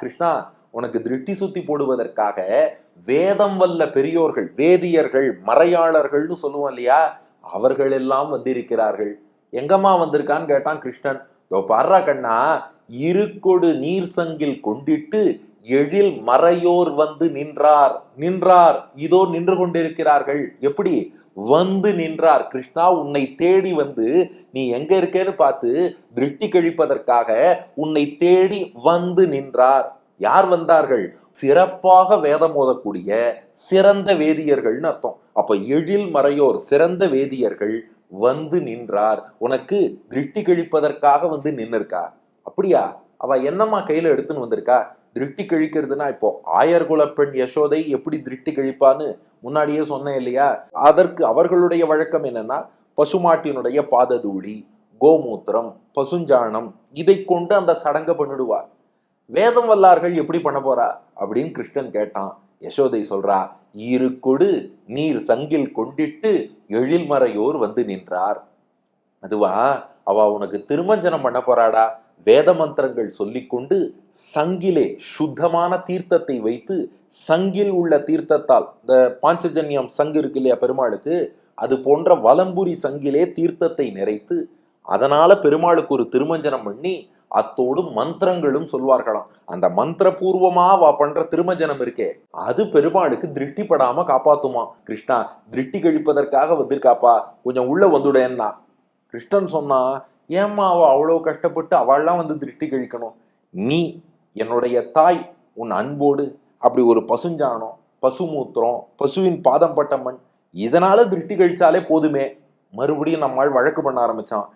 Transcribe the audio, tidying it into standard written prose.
கிருஷ்ணா, உனக்கு திருஷ்டி சுத்தி போடுவதற்காக வேதம் வல்ல பெரியோர்கள், வேதியர்கள், மறையாளர்கள்னு சொல்லுவோம் இல்லையா, அவர்கள் எல்லாம் வந்திருக்கிறார்கள். எங்கம்மா வந்திருக்கான்னு கேட்டான் கிருஷ்ணன். இதோ பாடுறா கண்ணா, இருக்கொடு நீர் சங்கில் கொண்டிட்டு எழில் மறையோர் வந்து நின்றார். நின்றார், இதோ நின்று கொண்டிருக்கிறார்கள். எப்படி வந்து நின்றார்? கிருஷ்ணா, உன்னை தேடி வந்து நீ எங்க இருக்கேன்னு பார்த்து திருஷ்டி கழிப்பதற்காக உன்னை தேடி வந்து நின்றார். யார் வந்தார்கள்? சிறப்பாக வேதம் ஓதக்கூடிய சிறந்த வேதியர்கள்னு அர்த்தம். அப்ப எழில் மறையோர், சிறந்த வேதியர்கள் வந்து நின்றார். உனக்கு திருஷ்டி கழிப்பதற்காக வந்து நின்னுருக்கா? அப்படியா? அவ என்னம்மா கையில எடுத்துன்னு வந்திருக்கா? திருஷ்டி கழிக்கிறதுனா இப்போ ஆயர்குல பெண் யசோதை எப்படி திருஷ்டி கழிப்பான்னு முன்னாடியே சொன்னேன் இல்லையா? அதற்கு அவர்களுடைய வழக்கம் என்னன்னா, பசுமாட்டினுடைய பாததூளி, கோமூத்திரம், பசுஞ்சாணம், இதை கொண்டு அந்த சடங்கை பண்ணிடுவார். வேதம் வல்லார்கள் எப்படி பண்ண போறா அப்படின்னு கிருஷ்ணன் கேட்டான். யசோதை சொல்றா, ஈருக்கொடு நீர் சங்கில் கொண்டிட்டு எழில்மறையோர் வந்து நின்றார். அதுவா, அவ உனக்கு திருமஞ்சனம் பண்ண போறாடா. வேத மந்திரங்கள் சொல்லிக்கொண்டு சங்கிலே சுத்தமான தீர்த்தத்தை வைத்து, சங்கில் உள்ள தீர்த்தத்தால், இந்த பாஞ்சஜன்யம் சங்கு இருக்கு இல்லையா பெருமாளுக்கு, அது போன்ற வலம்புரி சங்கிலே தீர்த்தத்தை நிறைத்து அதனால பெருமாளுக்கு ஒரு திருமஞ்சனம் பண்ணி அத்தோடு மந்திரங்களும் சொல்வார்களாம். அந்த மந்திரபூர்வமா பண்ற திருமஞ்சனம் இருக்கே, அது பெருமாளுக்கு திருஷ்டி படாம காப்பாத்துமா. கிருஷ்ணா, திருஷ்டி கழிப்பதற்காக வந்திருக்காப்பா, கொஞ்சம் உள்ள வந்துடேன்னா. கிருஷ்ணன் சொன்னா, ஏம்மா அவ அவ்வளவு கஷ்டப்பட்டு அவள்லாம் வந்து திருஷ்டி கழிக்கணும்? நீ என்னுடைய தாய், உன் அன்போடு அப்படி ஒரு பசுஞ்சாணம், பசுமூத்திரம், பசுவின் பாதம் பட்ட மண், இதனால திருஷ்டி கழிச்சாலே போதுமே. மறுபடியும் நம்மால் வழக்கு பண்ண ஆரம்பிச்சான்.